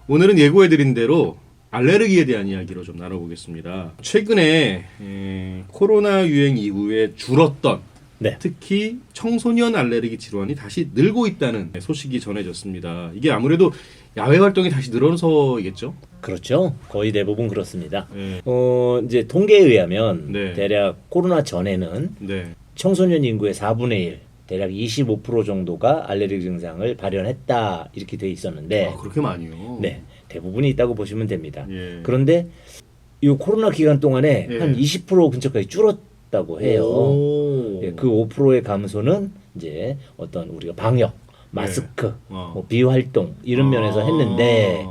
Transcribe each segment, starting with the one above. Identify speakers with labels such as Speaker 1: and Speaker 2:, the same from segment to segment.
Speaker 1: 오늘은 예고해드린 대로 알레르기에 대한 이야기로 좀 나눠보겠습니다. 최근에 코로나 유행 이후에 줄었던
Speaker 2: 네.
Speaker 1: 특히 청소년 알레르기 질환이 다시 늘고 있다는 소식이 전해졌습니다. 이게 아무래도 야외 활동이 다시 늘어서겠죠?
Speaker 2: 그렇죠. 거의 대부분 그렇습니다.
Speaker 1: 네.
Speaker 2: 이제 통계에 의하면
Speaker 1: 네.
Speaker 2: 대략 코로나 전에는
Speaker 1: 네.
Speaker 2: 청소년 인구의 4분의 1, 대략 25% 정도가 알레르기 증상을 발현했다 이렇게 돼 있었는데
Speaker 1: 아, 그렇게 많이요?
Speaker 2: 네, 대부분이 있다고 보시면 됩니다.
Speaker 1: 예.
Speaker 2: 그런데 이 코로나 기간 동안에
Speaker 1: 예.
Speaker 2: 한 20% 근처까지 줄었다고 해요.
Speaker 1: 오.
Speaker 2: 예, 그 5%의 감소는 이제 어떤 우리가 방역, 마스크, 뭐 비활동 이런 면에서 했는데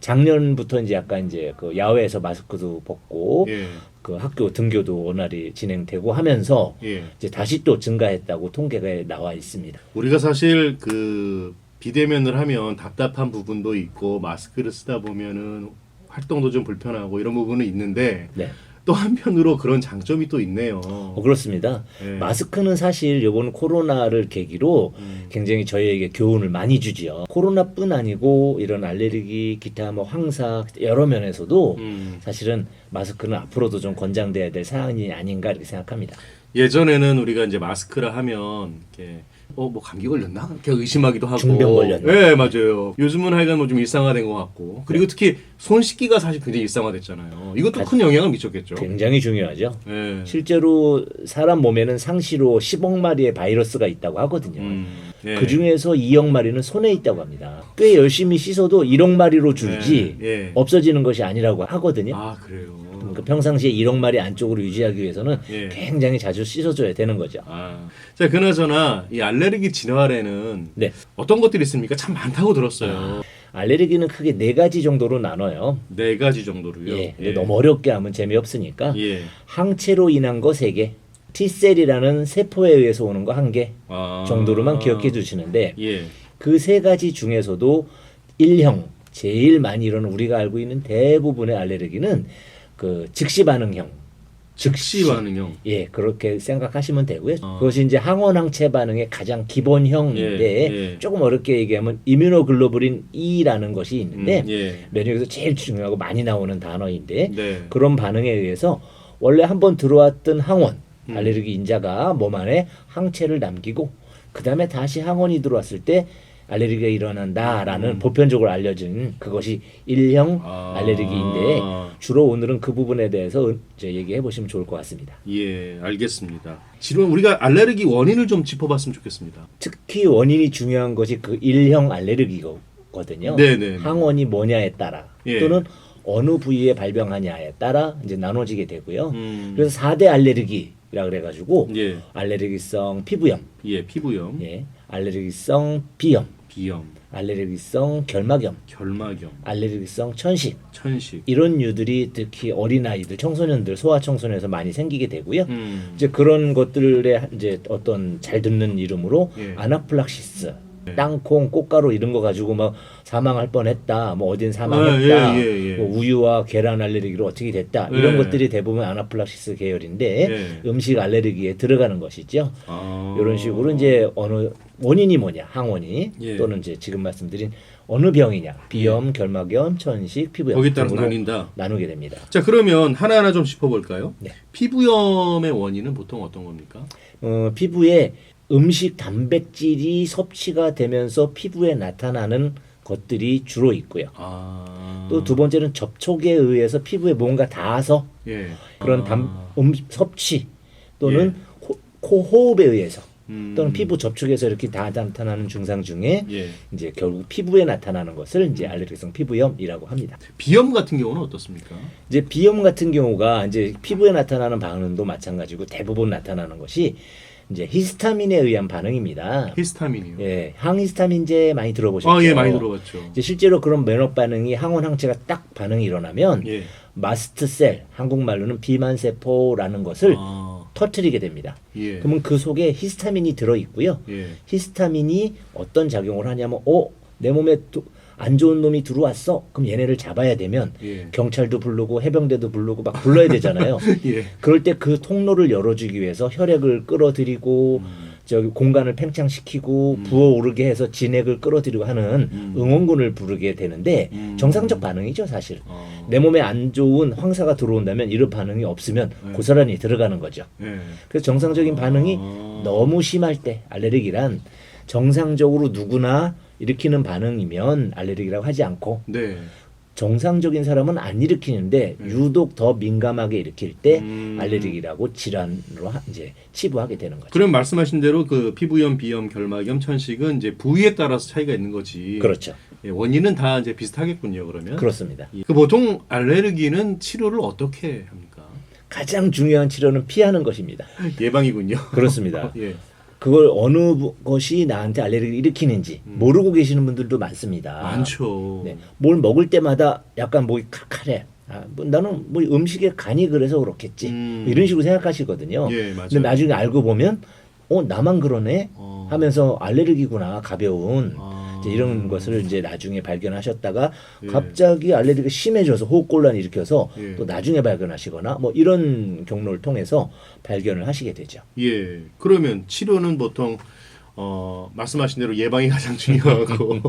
Speaker 2: 작년부터 이제 약간 이제 그 야외에서 마스크도 벗고
Speaker 1: 예.
Speaker 2: 그 학교 등교도 원활히 진행되고 하면서
Speaker 1: 예.
Speaker 2: 이제 다시 또 증가했다고 통계가 나와 있습니다.
Speaker 1: 우리가 사실 그 비대면을 하면 답답한 부분도 있고 마스크를 쓰다 보면은 활동도 좀 불편하고 이런 부분은 있는데
Speaker 2: 네.
Speaker 1: 또 한편으로 그런 장점이 또 있네요.
Speaker 2: 그렇습니다.
Speaker 1: 네.
Speaker 2: 마스크는 사실 이번 코로나를 계기로 굉장히 저희에게 교훈을 많이 주지요. 코로나뿐 아니고 이런 알레르기, 기타 뭐 황사 여러 면에서도 사실은 마스크는 앞으로도 좀 권장돼야 될 사안이 아닌가 이렇게 생각합니다.
Speaker 1: 예전에는 우리가 이제 마스크를 하면 이렇게 뭐 감기 걸렸나? 이렇게 의심하기도 하고.
Speaker 2: 중병 걸렸나?
Speaker 1: 네, 맞아요. 요즘은 하여간 뭐 좀 일상화된 것 같고. 그리고 특히 손 씻기가 사실 굉장히 일상화됐잖아요. 이것도 큰 영향을 미쳤겠죠.
Speaker 2: 굉장히 중요하죠.
Speaker 1: 네.
Speaker 2: 실제로 사람 몸에는 상시로 10억 마리의 바이러스가 있다고 하거든요.
Speaker 1: 네.
Speaker 2: 그 중에서 2억 마리는 손에 있다고 합니다. 꽤 열심히 씻어도 1억 마리로 줄지
Speaker 1: 네. 예.
Speaker 2: 없어지는 것이 아니라고 하거든요.
Speaker 1: 아, 그래요.
Speaker 2: 그러니까 평상시에 1억 마리 안쪽으로 유지하기 위해서는
Speaker 1: 예.
Speaker 2: 굉장히 자주 씻어줘야 되는 거죠.
Speaker 1: 아, 자, 그나저나 이 알레르기 진화에는
Speaker 2: 네.
Speaker 1: 어떤 것들이 있습니까? 참 많다고 들었어요.
Speaker 2: 알레르기는 크게 4가지 정도로 나눠요.
Speaker 1: 4가지 정도로요.
Speaker 2: 예. 근데 너무 어렵게 하면 재미없으니까
Speaker 1: 예.
Speaker 2: 항체로 인한 거 3개, T셀이라는 세포에 의해서 오는 거 1개
Speaker 1: 아.
Speaker 2: 정도로만 기억해 주시는데
Speaker 1: 예.
Speaker 2: 그 3가지 중에서도 1형, 제일 많이 일어나는 우리가 알고 있는 대부분의 알레르기는 그 즉시 반응형.
Speaker 1: 즉시 반응형.
Speaker 2: 예, 그렇게 생각하시면 되고요. 그것이 이제 항원 항체 반응의 가장 기본형인데
Speaker 1: 예, 예.
Speaker 2: 조금 어렵게 얘기하면 이뮤노글로불린 E라는 것이 있는데
Speaker 1: 예.
Speaker 2: 면역에서 제일 중요하고 많이 나오는 단어인데
Speaker 1: 네.
Speaker 2: 그런 반응에 의해서 원래 한번 들어왔던 항원 알레르기 인자가 몸 안에 항체를 남기고 그 다음에 다시 항원이 들어왔을 때 알레르기가 일어난다라는 보편적으로 알려진 그것이 1형 알레르기인데 주로 오늘은 그 부분에 대해서 이제 얘기해 보시면 좋을 것 같습니다.
Speaker 1: 예, 알겠습니다. 지금 우리가 알레르기 원인을 좀 짚어봤으면 좋겠습니다.
Speaker 2: 특히 원인이 중요한 것이 그 1형 알레르기거든요.
Speaker 1: 네네.
Speaker 2: 항원이 뭐냐에 따라
Speaker 1: 예.
Speaker 2: 또는 어느 부위에 발병하냐에 따라 이제 나눠지게 되고요.
Speaker 1: 음.
Speaker 2: 그래서 4대 알레르기라 그래가지고
Speaker 1: 예.
Speaker 2: 알레르기성 피부염,
Speaker 1: 예, 피부염,
Speaker 2: 예, 알레르기성 비염,
Speaker 1: 비염,
Speaker 2: 알레르기성 결막염,
Speaker 1: 결막염,
Speaker 2: 알레르기성 천식
Speaker 1: 천식.
Speaker 2: 이런 류들이 특히 어린아이들, 청소년들, 소아청소년에서 많이 생기게 되고요.
Speaker 1: 음.
Speaker 2: 이제 그런 것들의 이제 어떤 잘 듣는 이름으로
Speaker 1: 예.
Speaker 2: 아나플락시스, 땅콩, 꽃가루 이런 거 가지고 막 사망할 뻔했다. 뭐 어딘 사망했다.
Speaker 1: 예.
Speaker 2: 뭐 우유와 계란 알레르기로 어떻게 됐다. 이런
Speaker 1: 예.
Speaker 2: 것들이 대부분 아나플락시스 계열인데
Speaker 1: 예.
Speaker 2: 음식 알레르기에 들어가는 것이죠.
Speaker 1: 아.
Speaker 2: 이런 식으로 이제 어느 원인이 뭐냐, 항원이
Speaker 1: 예.
Speaker 2: 또는 이제 지금 말씀드린 어느 병이냐, 비염, 결막염, 천식, 피부염
Speaker 1: 거기에 따라서
Speaker 2: 등으로
Speaker 1: 나뉜다.
Speaker 2: 나누게 됩니다.
Speaker 1: 자, 그러면 하나하나 좀 짚어볼까요?
Speaker 2: 네.
Speaker 1: 피부염의 원인은 보통 어떤 겁니까?
Speaker 2: 피부에 음식 단백질이 섭취가 되면서 피부에 나타나는 것들이 주로 있고요.
Speaker 1: 아.
Speaker 2: 또 두 번째는 접촉에 의해서 피부에 뭔가 닿아서
Speaker 1: 예.
Speaker 2: 그런 섭취 또는 코 호흡에 의해서 또는 피부 접촉에서 이렇게 다 나타나는 증상 중에
Speaker 1: 예.
Speaker 2: 이제 결국 피부에 나타나는 것을 이제 알레르기성 피부염이라고 합니다.
Speaker 1: 비염 같은 경우는 어떻습니까?
Speaker 2: 이제 비염 같은 경우가 이제 피부에 나타나는 반응도 마찬가지고 대부분 나타나는 것이 이제 히스타민에 의한 반응입니다.
Speaker 1: 히스타민이요.
Speaker 2: 예, 항히스타민제 많이 들어보셨죠?
Speaker 1: 아, 예, 많이 들어봤죠.
Speaker 2: 이제 실제로 그런 면역 반응이 항원 항체가 딱 반응이 일어나면
Speaker 1: 예.
Speaker 2: 마스트셀, 한국말로는 비만세포라는 것을 터뜨리게 됩니다.
Speaker 1: 예.
Speaker 2: 그러면 그 속에 히스타민이 들어 있고요.
Speaker 1: 예.
Speaker 2: 히스타민이 어떤 작용을 하냐면, 내 몸에 안 좋은 놈이 들어왔어. 그럼 얘네를 잡아야 되면
Speaker 1: 예.
Speaker 2: 경찰도 부르고 해병대도 부르고 막 불러야 되잖아요.
Speaker 1: 예.
Speaker 2: 그럴 때 그 통로를 열어주기 위해서 혈액을 끌어들이고 저기 공간을 팽창시키고 부어오르게 해서 진액을 끌어들이고 하는 응원군을 부르게 되는데 정상적 반응이죠 사실. 내 몸에 안 좋은 황사가 들어온다면 이런 반응이 없으면 고스란히 들어가는 거죠.
Speaker 1: 예.
Speaker 2: 그래서 정상적인 반응이 너무 심할 때 알레르기란 정상적으로 누구나 일으키는 반응이면 알레르기라고 하지 않고
Speaker 1: 네.
Speaker 2: 정상적인 사람은 안 일으키는데 유독 더 민감하게 일으킬 때 알레르기라고 질환으로 이제 치부하게 되는 거죠.
Speaker 1: 그럼 말씀하신 대로 그 피부염, 비염, 결막염, 천식은 이제 부위에 따라서 차이가 있는 거지.
Speaker 2: 그렇죠.
Speaker 1: 예, 원인은 다 이제 비슷하겠군요. 그러면.
Speaker 2: 그렇습니다.
Speaker 1: 예. 그 보통 알레르기는 치료를 어떻게 합니까?
Speaker 2: 가장 중요한 치료는 피하는 것입니다.
Speaker 1: 예방이군요.
Speaker 2: 그렇습니다.
Speaker 1: 예.
Speaker 2: 그걸 어느 것이 나한테 알레르기를 일으키는지 모르고 계시는 분들도 많습니다.
Speaker 1: 많죠.
Speaker 2: 네. 뭘 먹을 때마다 약간 목이 칼칼해. 나는 뭐 음식에 간이 그래서 그렇겠지. 이런 식으로 생각하시거든요.
Speaker 1: 예, 맞아요.
Speaker 2: 근데 나중에 알고 보면 나만 그러네 하면서 알레르기구나 가벼운 이제 이런 것을 이제 나중에 발견하셨다가
Speaker 1: 예.
Speaker 2: 갑자기 알레르기가 심해져서 호흡곤란을 일으켜서
Speaker 1: 예.
Speaker 2: 또 나중에 발견하시거나 뭐 이런 경로를 통해서 발견을 하시게 되죠.
Speaker 1: 예. 그러면 치료는 보통 말씀하신 대로 예방이 가장 중요하고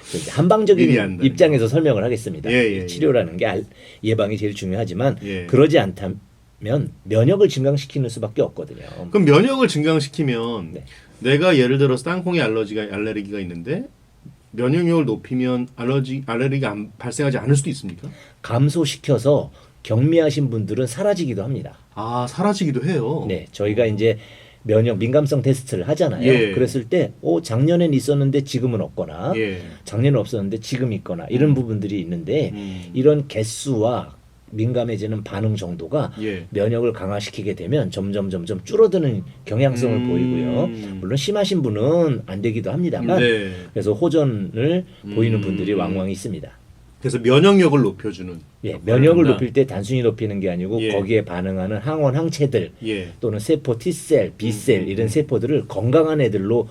Speaker 2: 이제
Speaker 1: 미리
Speaker 2: 한방적인
Speaker 1: 한다는
Speaker 2: 입장에서 설명을 하겠습니다.
Speaker 1: 예, 예,
Speaker 2: 치료라는 게 예방이 제일 중요하지만
Speaker 1: 예.
Speaker 2: 그러지 않다면 면역을 증강시키는 수밖에 없거든요.
Speaker 1: 그럼 면역을 증강시키면
Speaker 2: 네.
Speaker 1: 내가 예를 들어서 땅콩에 알레르기가 있는데 면역력을 높이면 알레르기가 발생하지 않을 수도 있습니까?
Speaker 2: 감소시켜서 경미하신 분들은 사라지기도 합니다.
Speaker 1: 아, 사라지기도 해요.
Speaker 2: 네, 저희가 이제 면역 민감성 테스트를 하잖아요.
Speaker 1: 예.
Speaker 2: 그랬을 때, 작년엔 있었는데 지금은 없거나,
Speaker 1: 예.
Speaker 2: 작년엔 없었는데 지금 있거나 이런 부분들이 있는데
Speaker 1: 음.
Speaker 2: 이런 개수와 민감해지는 반응 정도가
Speaker 1: 예.
Speaker 2: 면역을 강화시키게 되면 점점 줄어드는 경향성을 보이고요. 물론 심하신 분은 안 되기도 합니다만,
Speaker 1: 네.
Speaker 2: 그래서 호전을 보이는 분들이 왕왕 있습니다.
Speaker 1: 그래서 면역력을 높여주는.
Speaker 2: 예,
Speaker 1: 역할을
Speaker 2: 면역을
Speaker 1: 한다.
Speaker 2: 높일 때 단순히 높이는 게 아니고
Speaker 1: 예.
Speaker 2: 거기에 반응하는 항원 항체들
Speaker 1: 예.
Speaker 2: 또는 세포 T셀, B셀 이런 세포들을 건강한 애들로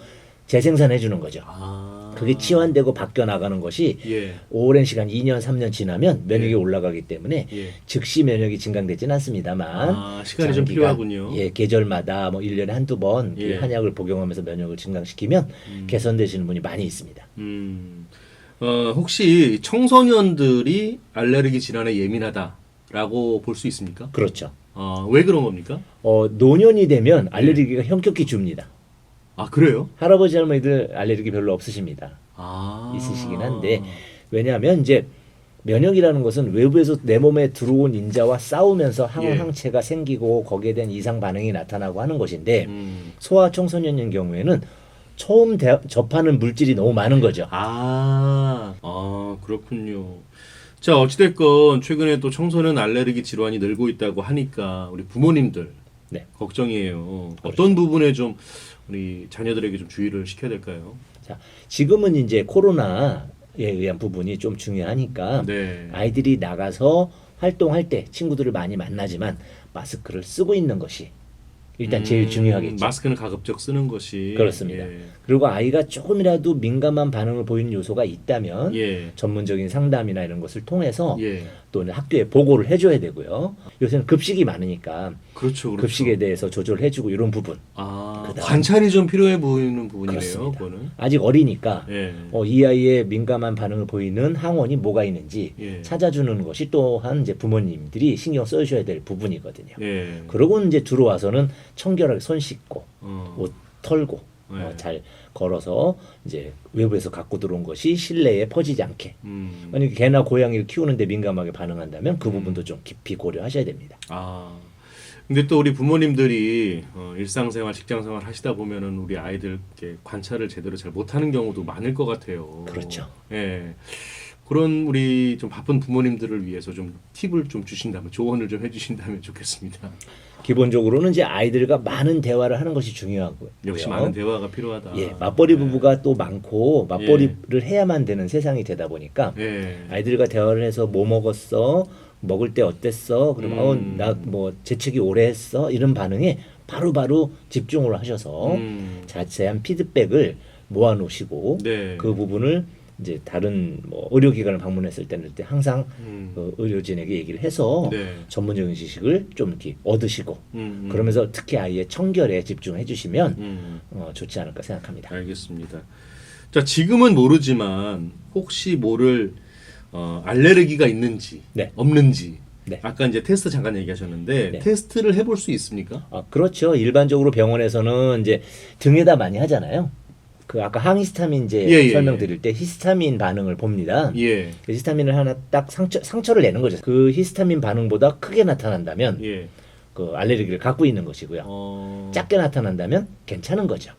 Speaker 2: 재생산해 주는 거죠.
Speaker 1: 아.
Speaker 2: 그게 치환되고 바뀌어 나가는 것이
Speaker 1: 예.
Speaker 2: 오랜 시간 2년, 3년 지나면 면역이
Speaker 1: 예.
Speaker 2: 올라가기 때문에
Speaker 1: 예.
Speaker 2: 즉시 면역이 증강되지는 않습니다만
Speaker 1: 아, 시간이 좀
Speaker 2: 장기간,
Speaker 1: 필요하군요.
Speaker 2: 예, 계절마다 뭐 1년에 한두 번
Speaker 1: 예.
Speaker 2: 한약을 복용하면서 면역을 증강시키면 개선되시는 분이 많이 있습니다.
Speaker 1: 혹시 청소년들이 알레르기 질환에 예민하다라고 볼 수 있습니까?
Speaker 2: 그렇죠.
Speaker 1: 왜 그런 겁니까?
Speaker 2: 노년이 되면 알레르기가 현격히 줍니다.
Speaker 1: 아, 그래요?
Speaker 2: 할아버지 할머니들 알레르기 별로 없으십니다.
Speaker 1: 아.
Speaker 2: 있으시긴 한데 왜냐하면 이제 면역이라는 것은 외부에서 내 몸에 들어온 인자와 싸우면서 항원
Speaker 1: 예.
Speaker 2: 항체가 생기고 거기에 대한 이상 반응이 나타나고 하는 것인데
Speaker 1: 음.
Speaker 2: 소아 청소년인 경우에는 처음 접하는 물질이 너무 많은 거죠.
Speaker 1: 그렇군요. 자, 어찌됐건 최근에 또 청소년 알레르기 질환이 늘고 있다고 하니까 우리 부모님들
Speaker 2: 네.
Speaker 1: 걱정이에요. 어떤 부분에 좀 우리 자녀들에게 좀 주의를 시켜야 될까요?
Speaker 2: 자, 지금은 이제 코로나에 의한 부분이 좀 중요하니까
Speaker 1: 네.
Speaker 2: 아이들이 나가서 활동할 때 친구들을 많이 만나지만 마스크를 쓰고 있는 것이 일단 제일 중요하겠죠.
Speaker 1: 마스크는 가급적 쓰는 것이
Speaker 2: 그렇습니다.
Speaker 1: 예.
Speaker 2: 그리고 아이가 조금이라도 민감한 반응을 보이는 요소가 있다면
Speaker 1: 예.
Speaker 2: 전문적인 상담이나 이런 것을 통해서
Speaker 1: 예.
Speaker 2: 또는 학교에 보고를 해줘야 되고요. 요새는 급식이 많으니까
Speaker 1: 그렇죠. 그렇죠.
Speaker 2: 급식에 대해서 조절해주고 이런 부분. 그다음-
Speaker 1: 관찰이 좀 필요해 보이는 부분이네요.
Speaker 2: 그렇습니다.
Speaker 1: 그거는.
Speaker 2: 아직 어리니까
Speaker 1: 예.
Speaker 2: 이 아이의 민감한 반응을 보이는 항원이 뭐가 있는지
Speaker 1: 예.
Speaker 2: 찾아주는 것이 또한 이제 부모님들이 신경 써주셔야 될 부분이거든요.
Speaker 1: 예.
Speaker 2: 그러고 이제 들어와서는 청결하게 손 씻고 옷 털고
Speaker 1: 네.
Speaker 2: 잘 걸어서 이제 외부에서 갖고 들어온 것이 실내에 퍼지지 않게. 만약에 개나 고양이를 키우는데 민감하게 반응한다면 그 부분도 좀 깊이 고려하셔야 됩니다.
Speaker 1: 근데 또 우리 부모님들이 일상생활, 직장생활 하시다 보면은 우리 아이들께 관찰을 제대로 잘 못하는 경우도 많을 것 같아요.
Speaker 2: 그렇죠.
Speaker 1: 예. 그런 우리 좀 바쁜 부모님들을 위해서 좀 팁을 좀 주신다면, 조언을 좀 해주신다면 좋겠습니다.
Speaker 2: 기본적으로는 이제 아이들과 많은 대화를 하는 것이 중요하고요.
Speaker 1: 역시 많은 대화가 필요하다.
Speaker 2: 예, 맞벌이 부부가 또 많고 맞벌이를 해야만 되는 세상이 되다 보니까
Speaker 1: 예.
Speaker 2: 아이들과 대화를 해서 뭐 먹었어, 먹을 때 어땠어, 그러면 나 뭐 재채기 오래 했어 이런 반응에 바로바로 집중을 하셔서 자세한 피드백을 모아놓으시고
Speaker 1: 네.
Speaker 2: 그 부분을 이제 다른 뭐 의료기관을 방문했을 때는 항상
Speaker 1: 음.
Speaker 2: 그 의료진에게 얘기를 해서
Speaker 1: 네.
Speaker 2: 전문적인 지식을 좀 이렇게 얻으시고 그러면서 특히 아이의 청결에 집중해 주시면 좋지 않을까 생각합니다.
Speaker 1: 알겠습니다. 자, 지금은 모르지만 혹시 모를 알레르기가 있는지
Speaker 2: 네.
Speaker 1: 없는지
Speaker 2: 네.
Speaker 1: 아까 이제 테스트 잠깐 얘기하셨는데
Speaker 2: 네.
Speaker 1: 테스트를 해볼 수 있습니까?
Speaker 2: 그렇죠. 일반적으로 병원에서는 이제 등에다 많이 하잖아요. 그 아까 항히스타민 이제
Speaker 1: 예, 예,
Speaker 2: 설명드릴 때 히스타민 반응을 봅니다.
Speaker 1: 예,
Speaker 2: 그 히스타민을 하나 딱 상처를 내는 거죠. 그 히스타민 반응보다 크게 나타난다면
Speaker 1: 예.
Speaker 2: 그 알레르기를 갖고 있는 것이고요. 작게 나타난다면 괜찮은 거죠.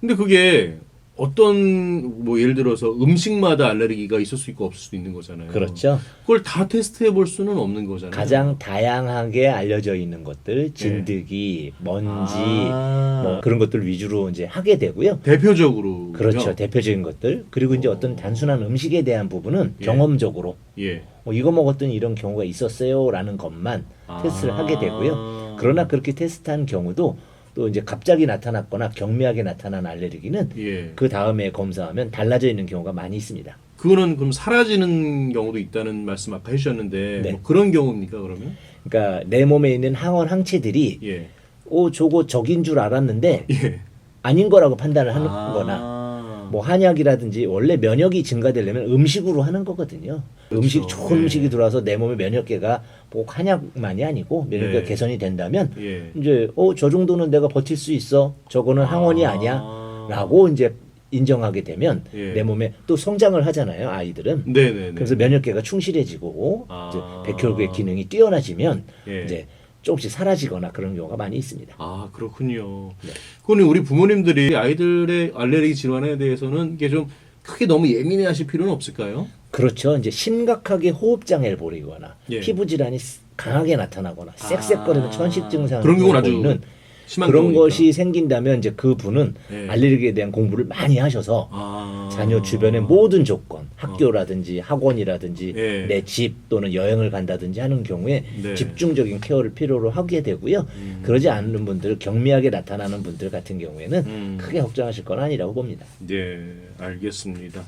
Speaker 1: 근데 그게 어떤 뭐 예를 들어서 음식마다 알레르기가 있을 수 있고 없을 수도 있는 거잖아요.
Speaker 2: 그렇죠.
Speaker 1: 그걸 다 테스트해 볼 수는 없는 거잖아요.
Speaker 2: 가장 다양하게 알려져 있는 것들, 진드기, 먼지,
Speaker 1: 아.
Speaker 2: 뭐 그런 것들 위주로 이제 하게 되고요.
Speaker 1: 대표적으로
Speaker 2: 그렇죠. 대표적인 것들. 그리고 이제 어떤 단순한 음식에 대한 부분은
Speaker 1: 예.
Speaker 2: 경험적으로
Speaker 1: 예.
Speaker 2: 이거 먹었더니 이런 경우가 있었어요라는 것만 테스트를 하게 되고요. 그러나 그렇게 테스트한 경우도 또 이제 갑자기 나타났거나 경미하게 나타난 알레르기는
Speaker 1: 예.
Speaker 2: 그 다음에 검사하면 달라져 있는 경우가 많이 있습니다.
Speaker 1: 그거는 그럼 사라지는 경우도 있다는 말씀 아까 해주셨는데
Speaker 2: 네.
Speaker 1: 뭐 그런 경우입니까 그러면?
Speaker 2: 그러니까 내 몸에 있는 항원 항체들이
Speaker 1: 예.
Speaker 2: 저거 적인 줄 알았는데
Speaker 1: 예.
Speaker 2: 아닌 거라고 판단을 하는 거나 뭐 한약이라든지 원래 면역이 증가되려면 음식으로 하는 거거든요.
Speaker 1: 그렇죠.
Speaker 2: 음식 좋은
Speaker 1: 네.
Speaker 2: 음식이 들어와서 내 몸의 면역계가 꼭 한약만이 아니고 면역계가
Speaker 1: 네.
Speaker 2: 개선이 된다면
Speaker 1: 예.
Speaker 2: 이제 저 정도는 내가 버틸 수 있어. 저거는 항원이 아니야라고 이제 인정하게 되면
Speaker 1: 예.
Speaker 2: 내 몸에 또 성장을 하잖아요. 아이들은.
Speaker 1: 네네네.
Speaker 2: 그래서 면역계가 충실해지고 이제 백혈구의 기능이 뛰어나지면
Speaker 1: 예.
Speaker 2: 이제 조금씩 사라지거나 그런 경우가 많이 있습니다.
Speaker 1: 아 그렇군요.
Speaker 2: 네.
Speaker 1: 그거는 우리 부모님들이 아이들의 알레르기 질환에 대해서는 이게 좀 크게 너무 예민해하실 필요는 없을까요?
Speaker 2: 그렇죠. 이제 심각하게 호흡 장애를 보이거나
Speaker 1: 예.
Speaker 2: 피부 질환이 강하게 나타나거나 쌕쌕거리는 천식 증상을
Speaker 1: 그런 경우는 아주
Speaker 2: 보이는
Speaker 1: 심한
Speaker 2: 그런
Speaker 1: 경우니까.
Speaker 2: 것이 생긴다면 이제 그 분은
Speaker 1: 예.
Speaker 2: 알레르기에 대한 공부를 많이 하셔서 자녀 주변의 모든 조건, 학교라든지 학원이라든지
Speaker 1: 예.
Speaker 2: 내 집 또는 여행을 간다든지 하는 경우에
Speaker 1: 네.
Speaker 2: 집중적인 케어를 필요로 하게 되고요. 그러지 않는 분들, 경미하게 나타나는 분들 같은 경우에는 크게 걱정하실 건 아니라고 봅니다.
Speaker 1: 네, 알겠습니다.